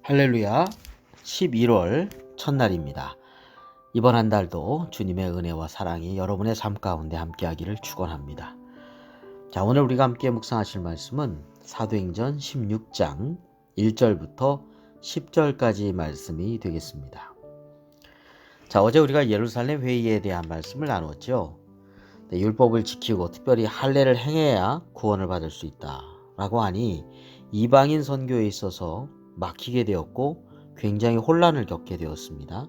할렐루야. 11월 첫날입니다. 이번 한 달도 주님의 은혜와 사랑이 여러분의 삶 가운데 함께하기를 축원합니다. 자, 오늘 우리가 함께 묵상하실 말씀은 사도행전 16장 1절부터 10절까지 말씀이 되겠습니다. 자, 어제 우리가 예루살렘 회의에 대한 말씀을 나누었죠. 율법을 지키고 특별히 할례를 행해야 구원을 받을 수 있다라고 하니 이방인 선교에 있어서 막히게 되었고 굉장히 혼란을 겪게 되었습니다.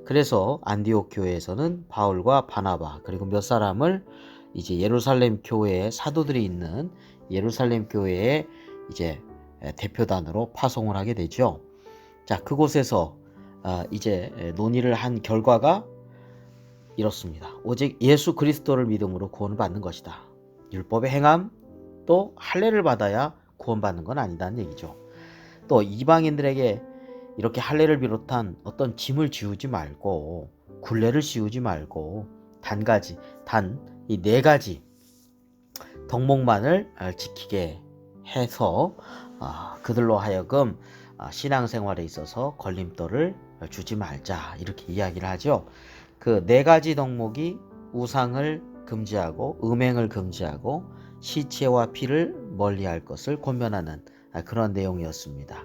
그래서 안디옥 교회에서는 바울과 바나바 그리고 몇 사람을 이제 예루살렘 교회에 사도들이 있는 예루살렘 교회에 이제 대표단으로 파송을 하게 되죠. 자, 그곳에서 이제 논의를 한 결과가 이렇습니다. 오직 예수 그리스도를 믿음으로 구원을 받는 것이다. 율법의 행함 또 할례를 받아야 구원받는 건 아니다는 얘기죠. 또 이방인들에게 이렇게 할례를 비롯한 어떤 짐을 지우지 말고 굴레를 씌우지 말고 단 이 네 가지 덕목만을 지키게 해서 그들로 하여금 신앙생활에 있어서 걸림돌을 주지 말자 이렇게 이야기를 하죠. 그 네 가지 덕목이 우상을 금지하고 음행을 금지하고 시체와 피를 멀리할 것을 권면하는 그런 내용이었습니다.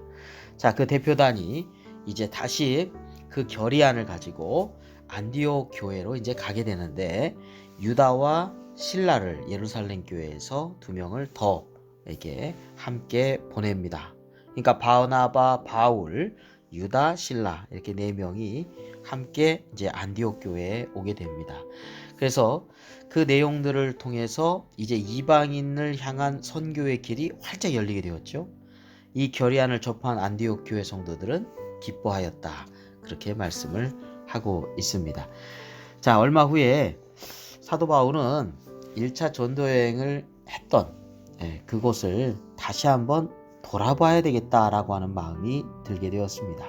자, 그 대표단이 이제 다시 그 결의안을 가지고 안디옥 교회로 이제 가게 되는데 유다와 실라를 예루살렘 교회에서 두 명을 더 이렇게 함께 보냅니다. 그러니까 바나바, 바울, 유다, 실라 이렇게 네 명이 함께 이제 안디옥 교회에 오게 됩니다. 그래서 그 내용들을 통해서 이제 이방인을 향한 선교의 길이 활짝 열리게 되었죠. 이 결의안을 접한 안디옥 교회 성도들은 기뻐하였다. 그렇게 말씀을 하고 있습니다. 자, 얼마 후에 사도 바울은 1차 전도 여행을 했던 그곳을 다시 한번 돌아봐야 되겠다라고 하는 마음이 들게 되었습니다.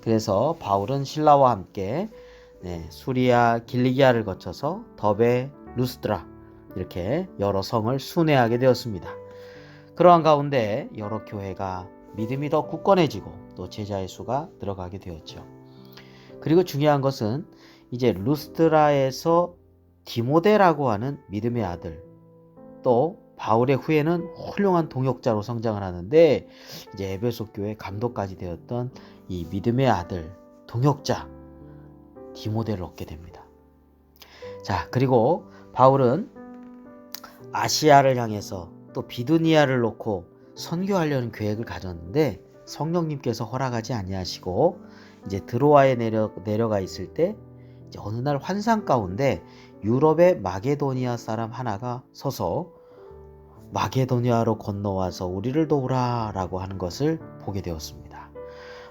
그래서 바울은 신라와 함께 수리아 길리기아를 거쳐서 더베, 루스드라 이렇게 여러 성을 순회하게 되었습니다. 그러한 가운데 여러 교회가 믿음이 더 굳건해지고 또 제자의 수가 늘어가게 되었죠. 그리고 중요한 것은 이제 루스드라에서 디모데라고 하는 믿음의 아들 또 바울의 후에는 훌륭한 동역자로 성장을 하는데 이제 에베소 교회 감독까지 되었던 이 믿음의 아들 동역자 디모데를 얻게 됩니다. 자, 그리고 바울은 아시아를 향해서 또 비두니아를 놓고 선교하려는 계획을 가졌는데 성령님께서 허락하지 아니하시고 이제 드로아에 내려가 있을 때 이제 어느 날 환상 가운데 유럽의 마게도니아 사람 하나가 서서 마게도니아로 건너와서 우리를 도우라 라고 하는 것을 보게 되었습니다.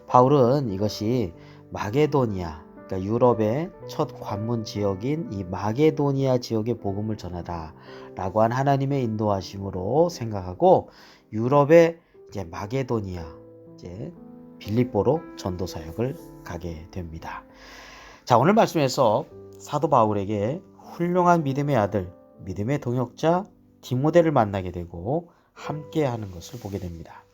바울은 이것이 마게도니아 그러니까 유럽의 첫 관문 지역인 이 마게도니아 지역의 복음을 전하라 라고 한 하나님의 인도하심으로 생각하고 유럽의 이제 마게도니아 이제 빌립보로 전도 사역을 가게 됩니다. 자, 오늘 말씀에서 사도 바울에게 훌륭한 믿음의 아들, 믿음의 동역자 디모데를 만나게 되고 함께 하는 것을 보게 됩니다.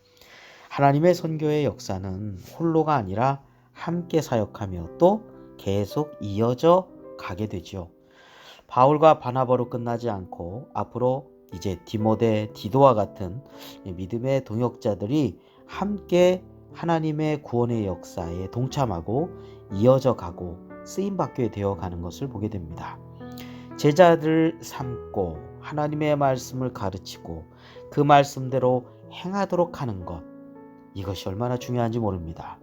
하나님의 선교의 역사는 홀로가 아니라 함께 사역하며 또 계속 이어져 가게 되죠. 바울과 바나바로 끝나지 않고 앞으로 이제 디모데, 디도와 같은 믿음의 동역자들이 함께 하나님의 구원의 역사에 동참하고 이어져 가고 쓰임받게 되어 가는 것을 보게 됩니다. 제자들 삼고 하나님의 말씀을 가르치고 그 말씀대로 행하도록 하는 것 이것이 얼마나 중요한지 모릅니다.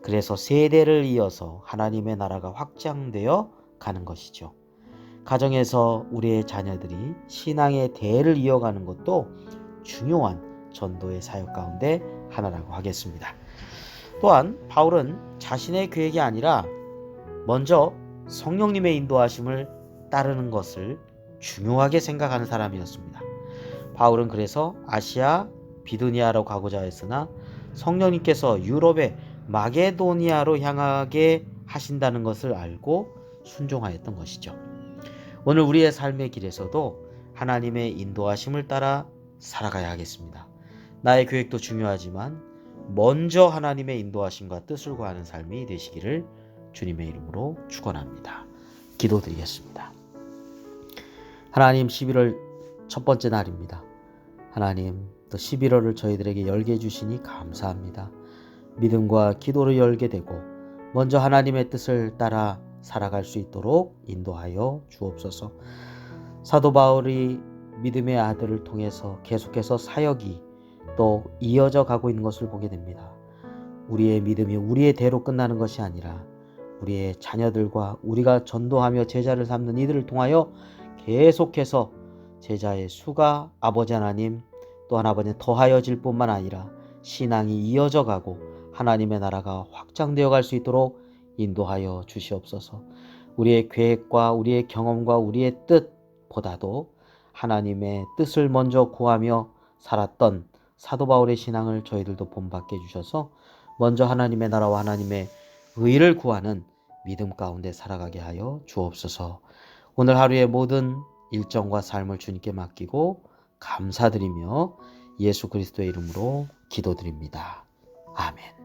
그래서 세대를 이어서 하나님의 나라가 확장되어 가는 것이죠. 가정에서 우리의 자녀들이 신앙의 대를 이어가는 것도 중요한 전도의 사역 가운데 하나라고 하겠습니다. 또한 바울은 자신의 계획이 아니라 먼저 성령님의 인도하심을 따르는 것을 중요하게 생각하는 사람이었습니다. 바울은 그래서 아시아 비두니아로 가고자 했으나 성령님께서 유럽의 마게도니아로 향하게 하신다는 것을 알고 순종하였던 것이죠. 오늘 우리의 삶의 길에서도 하나님의 인도하심을 따라 살아가야 하겠습니다. 나의 계획도 중요하지만 먼저 하나님의 인도하심과 뜻을 구하는 삶이 되시기를 주님의 이름으로 축원합니다. 기도드리겠습니다. 하나님, 11월 첫 번째 날입니다. 하나님, 또 11월을 저희들에게 열게 해주시니 감사합니다. 믿음과 기도로 열게 되고 먼저 하나님의 뜻을 따라 살아갈 수 있도록 인도하여 주옵소서. 사도 바울이 믿음의 아들을 통해서 계속해서 사역이 또 이어져 가고 있는 것을 보게 됩니다. 우리의 믿음이 우리의 대로 끝나는 것이 아니라 우리의 자녀들과 우리가 전도하며 제자를 삼는 이들을 통하여 계속해서 제자의 수가 아버지 하나님 또한 아버지 더하여질 뿐만 아니라 신앙이 이어져 가고 하나님의 나라가 확장되어 갈 수 있도록 인도하여 주시옵소서. 우리의 계획과 우리의 경험과 우리의 뜻보다도 하나님의 뜻을 먼저 구하며 살았던 사도 바울의 신앙을 저희들도 본받게 해주셔서 먼저 하나님의 나라와 하나님의 의를 구하는 믿음 가운데 살아가게 하여 주옵소서. 오늘 하루의 모든 일정과 삶을 주님께 맡기고 감사드리며 예수 그리스도의 이름으로 기도드립니다. 아멘.